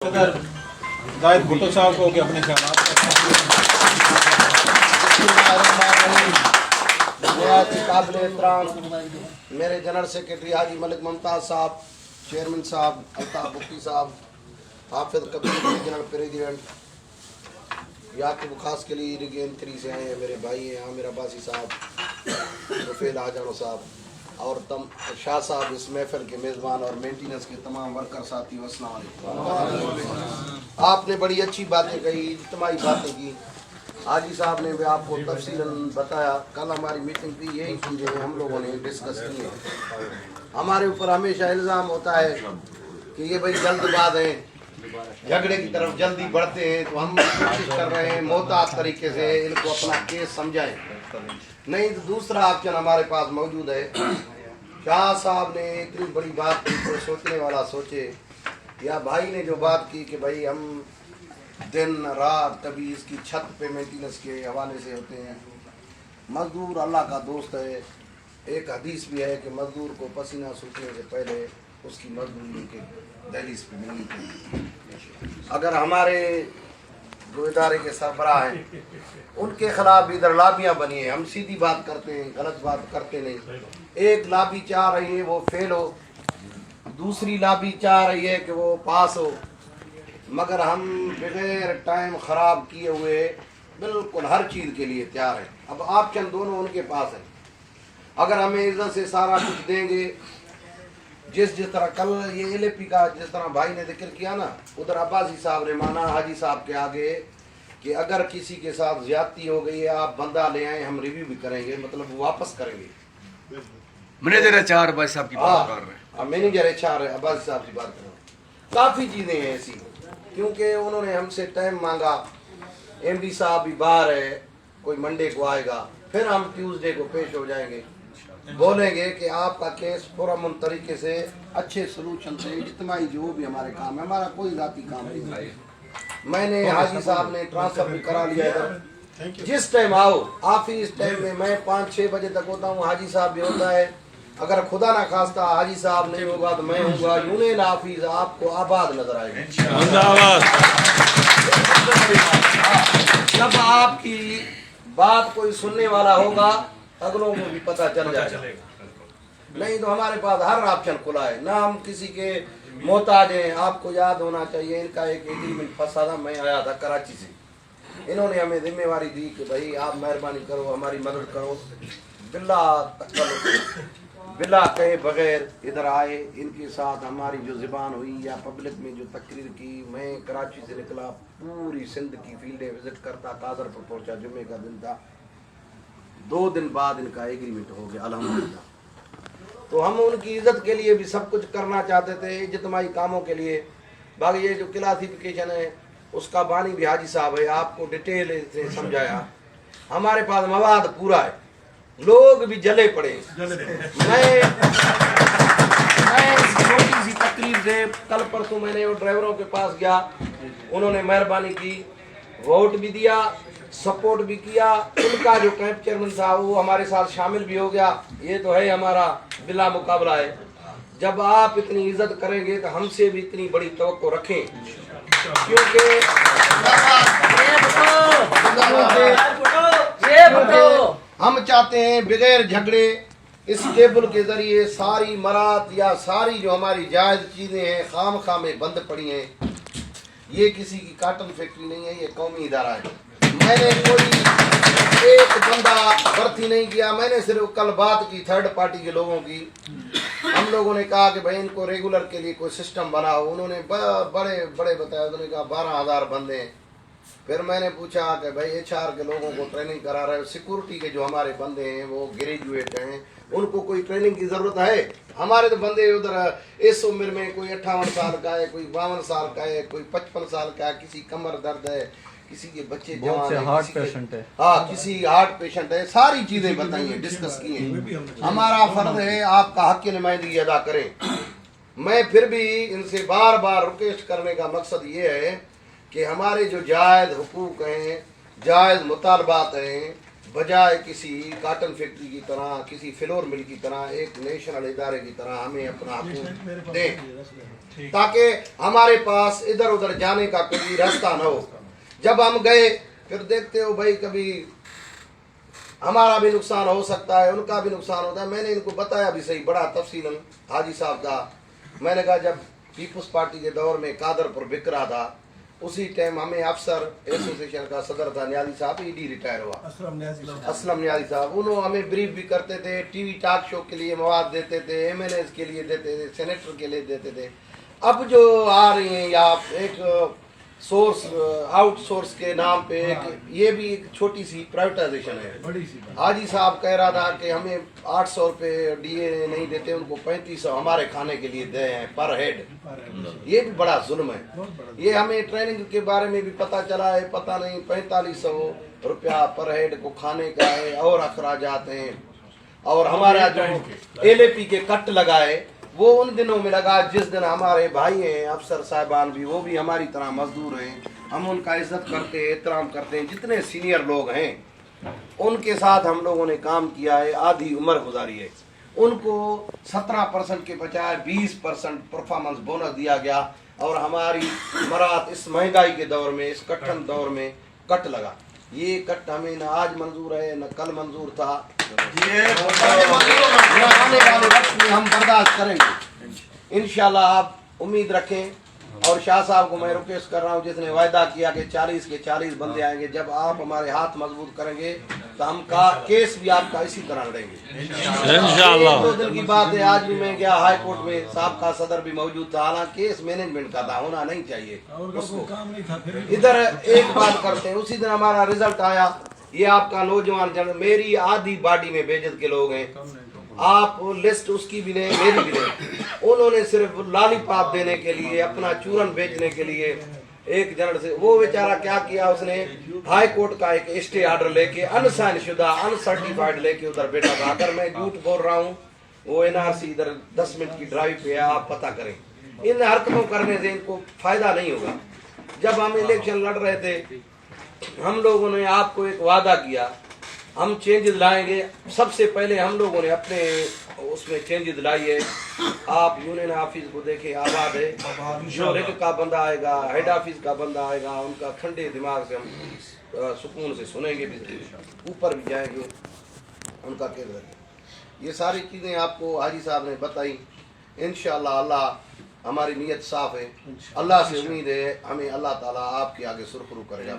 जाहिद भुट्टो साहब को अपने ख्यालात काबिल एहतराम मेरे जनरल सेक्रेटरी हाजी मलिक मुमताज़ साहब, चेयरमैन साहब अल्ताफ मुफ्ती साहब, हाफिज कबीर रीजनल प्रेसिडेंट, याकूब खास के लिए रिगेंत्री से आए हैं मेरे भाई हैं आमिर अब्बासी साहब, रुफेल आजानो साहब और तम शाह साहब, इस महफिल के मेज़बान और मेंटेनेंस के तमाम वर्कर साथी, अस्सलाम वालेकुम। आपने बड़ी अच्छी बातें कही, इज्तिमाई बातें की। हाजी साहब ने भी आपको तफसीलन बताया। कल हमारी मीटिंग थी, यही चीज़ें हम लोगों ने डिस्कस की हैं। हमारे ऊपर हमेशा इल्ज़ाम होता है कि ये भाई जल्दबाज हैं, झगड़े की तरफ जल्दी बढ़ते हैं, तो हम कोशिश कर रहे हैं मोहतात तरीके से इनको अपना केस समझाएं। नहीं तो दूसरा ऑप्शन हमारे पास मौजूद है। शाह साहब ने इतनी बड़ी बात की तो सोचने वाला सोचे, या भाई ने जो बात की कि भाई हम दिन रात कभी इसकी छत पे मेंटेनेंस के हवाले से होते हैं। मजदूर अल्लाह का दोस्त है। एक हदीस भी है कि मजदूर को पसीना सूखने से पहले उसकी मजदूरी के दहलीज पे मिलनी चाहिए। अगर हमारे जो इदारे के सरबराह हैं उनके खिलाफ इधर लाबियाँ बनी हैं, हम सीधी बात करते हैं, गलत बात करते नहीं। एक लाबी चाह रही है वो फेल हो, दूसरी लाबी चाह रही है कि वो पास हो, मगर हम बगैर टाइम ख़राब किए हुए बिल्कुल हर चीज़ के लिए तैयार हैं। अब ऑप्शन दोनों उनके पास है। अगर हमें इज्जत से सारा कुछ देंगे, जिस तरह कल ये LAP का जिस तरह भाई ने जिक्र किया ना, उधर अब्बासी साहब ने माना हाजी साहब के आगे कि अगर किसी के साथ ज्यादती हो गई है आप बंदा ले आए, हम रिव्यू भी करेंगे, मतलब वापस करेंगे। मैनेजर HR अब्बासी साहब की बात कर रहे हैं। मैनेजर HR अब्बासी साहब की बात कर रहे हैं। काफ़ी चीज़ें हैं ऐसी, क्योंकि उन्होंने हमसे टाइम मांगा। MD साहब भी बाहर है, कोई मंडे को आएगा, फिर हम ट्यूसडे को पेश हो जाएंगे, बोलेंगे कि आपका केस पुरअमन तरीके से अच्छे सोल्यूशन से इज्तिमाई जो भी हमारे काम है, हमारा कोई जाती काम नहीं है। मैंने हाजी साहब ने ट्रांसफर भी करा लिया इधर। जिस टाइम आओ ऑफिस टाइम में मैं 5-6 बजे तक होता हूँ, हाजी साहब भी होता है। अगर खुदा ना खास्ता हाजी साहब नहीं होगा तो मैं होऊंगा। यूनियन ऑफिस आपको आबाद नजर आएगा। जब आपकी बात कोई सुनने वाला होगा, अगलों को भी पता चल जाएगा। नहीं तो हमारे पास हर ऑप्शन खुला है, ना हम किसी के मोहताज हैं। आपको याद होना चाहिए, इनका एक एग्रीमेंट फंसा था, मैं आया था कराची से, इन्होंने हमें जिम्मेवारी दी कि भाई आप मेहरबानी करो, हमारी मदद करो। बिला कहे बगैर इधर आए, इनके साथ हमारी जो ज़बान हुई या पब्लिक में जो तकरीर की। मैं कराची से निकला, पूरी सिंध की फील्डें विजिट करता, कादर पर पहुंचा, जुम्मे का दिन था। 2 दिन बाद इनका एग्रीमेंट हो गया अल्हम्दुलिल्लाह। तो हम उनकी इज्जत के लिए भी सब कुछ करना चाहते थे, इज्तिमाई कामों के लिए। बाकी ये जो क्लासिफिकेशन है उसका बानी भी हाजी साहब है, आपको डिटेल से समझाया। हमारे पास मवाद पूरा है, लोग भी जले पड़े। मैं छोटी सी तकरीर से कल परसों मैंने वो ड्राइवरों के पास गया, उन्होंने मेहरबानी की, वोट भी दिया, सपोर्ट भी किया। उनका जो कैंप चेयरमैन था वो हमारे साथ शामिल भी हो गया। ये तो है हमारा बिला मुकाबला है। जब आप इतनी इज्जत करेंगे तो हमसे भी इतनी बड़ी तवक्को रखें, क्योंकि हम चाहते हैं बगैर झगड़े इस टेबल के जरिए सारी मरात या सारी जो हमारी जायज़ चीज़ें हैं खामखा में बंद पड़ी हैं। ये किसी की काटन फैक्ट्री नहीं है, ये कौमी इदारा है। मैंने कोई एक बंदा भर्ती नहीं किया, मैंने सिर्फ कल बात की थर्ड पार्टी के लोगों की। हम लोगों ने कहा कि भाई इनको रेगुलर के लिए कोई सिस्टम बनाओ। उन्होंने बड़े बड़े बताया, उन्होंने कहा 12,000 बंदे हैं। फिर मैंने पूछा कि भाई HR के लोगों को ट्रेनिंग करा रहे हो, सिक्योरिटी के जो हमारे बंदे हैं वो ग्रेजुएट हैं, उनको कोई ट्रेनिंग की ज़रूरत है? हमारे तो बंदे उधर इस उम्र में कोई 58 साल का है, कोई 52 साल का है, कोई 55 साल का है, किसी कमर दर्द है, किसी के बच्चे जवान है, हार्ट पेशेंट है, हाँ किसी हार्ट पेशेंट है। सारी चीज़ें बताई हैं, डिस्कस की हैं। हमारा फर्ज है आपका हक की नुमाइंदगी अदा करें। मैं फिर भी इनसे बार बार रिक्वेस्ट करने का मकसद ये है कि हमारे जो जायज़ हुकूक हैं, जायज़ मुतालबात हैं, بجائے کسی کاٹن فیکٹری کی طرح, کسی فلور مل کی طرح, ایک نیشنل ادارے کی طرح ہمیں اپنا حقوق دیں, تاکہ ہمارے پاس ادھر ادھر جانے کا کوئی راستہ نہ ہو. جب ہم گئے پھر دیکھتے ہو بھائی کبھی ہمارا بھی نقصان ہو سکتا ہے, ان کا بھی نقصان ہوتا ہے. میں نے ان کو بتایا بھی صحیح بڑا تفصیلاً حاجی صاحب کا. میں نے کہا جب پیپلز پارٹی کے دور میں قادر پر بک رہا تھا, اسی ٹائم ہمیں افسر ایسوسیشن کا صدر تھا نیازی صاحب, ED ریٹائر ہوا, اسلم نیازی صاحب. انہوں ہمیں بریف بھی کرتے تھے, ٹی وی ٹاک شو کے لیے مواد دیتے تھے, MNAs کے لیے دیتے تھے, سینیٹر کے لیے دیتے تھے. اب جو آ رہی ہیں یا ایک سورس آؤٹ سورس کے نام پہ یہ بھی ایک چھوٹی سی پرائیویٹائزیشن ہے. حاجی صاحب کہہ رہا تھا کہ ہمیں 800 روپے DA نہیں دیتے, ان کو 3500 ہمارے کھانے کے لیے دے ہیں پر ہیڈ. یہ بھی بڑا ظلم ہے. یہ ہمیں ٹریننگ کے بارے میں بھی پتہ چلا ہے, پتہ نہیں 4500 روپیہ پر ہیڈ کو کھانے کا ہے, اور اخراجات ہیں. اور ہمارا جو LAP کے کٹ لگائے وہ ان دنوں میں لگا جس دن ہمارے بھائی ہیں افسر صاحبان بھی, وہ بھی ہماری طرح مزدور ہیں, ہم ان کا عزت کرتے ہیں, احترام کرتے ہیں. جتنے سینئر لوگ ہیں ان کے ساتھ ہم لوگوں نے کام کیا ہے, آدھی عمر گزاری ہے. ان کو 17% کے بجائے 20% پرفارمنس بونس دیا گیا, اور ہماری مراد اس مہنگائی کے دور میں, اس کٹھن دور میں کٹ لگا. یہ کٹ ہمیں نہ آج منظور ہے نہ کل منظور تھا, آنے والے وقت میں ہم برداشت کریں گے انشاءاللہ. آپ امید رکھیں. اور شاہ صاحب کو میں ریکویسٹ کر رہا ہوں, جس نے وعدہ کیا کہ 40 کے 40 بندے آئیں گے, جب آپ ہمارے ہاتھ مضبوط کریں گے تو ہم کا کیس بھی آپ کا اسی طرح لڑیں گے انشاءاللہ. 2 دن کی بات ہے, آج بھی میں گیا ہائی کورٹ میں, صاحب کا صدر بھی موجود تھا, حالانکہ کیس مینجمنٹ کا تھا, ہونا نہیں چاہیے اس کو. ادھر ایک بات کرتے ہیں, اسی دن ہمارا رزلٹ آیا. یہ آپ کا نوجوان جنرل, میری آدھی باڈی میں بےعزت کے لوگ ہیں, آپ لسٹ اس کی بھی لیں میری بھی لیں. انہوں نے صرف لالی پاپ دینے کے لیے, اپنا چورن بیچنے کے لیے ایک جنرل سے, وہ بیچارہ کیا کیا, اس نے ہائی کورٹ کا ایک اسٹے آرڈر لے کے انسائن شدہ انسرٹیفائڈ لے کے ادھر بیٹھا تھا. اگر میں جھوٹ بول رہا ہوں, وہ NRC ادھر 10 منٹ کی ڈرائیو پہ ہے, آپ پتہ کریں. ان حرکتوں کرنے سے ان کو فائدہ نہیں ہوگا. جب ہم الیکشن لڑ رہے تھے, ہم لوگوں نے آپ کو ایک وعدہ کیا, ہم چینجز لائیں گے. سب سے پہلے ہم لوگوں نے اپنے اس میں چینجز لائی ہے. آپ یونین آفس کو دیکھیں, آباد ہے. جو ریک کا بندہ آئے گا, ہیڈ آفس کا بندہ آئے گا, ان کا ٹھنڈے دماغ سے ہم سکون سے سنیں گے, بھی اوپر بھی جائیں گے, ان کا کہہ رہے. یہ ساری چیزیں آپ کو حاجی صاحب نے بتائی. انشاءاللہ اللہ ہماری نیت صاف ہے. اللہ سے امید ہے ہمیں اللہ تعالیٰ آپ کے آگے سرخرو کرے گا.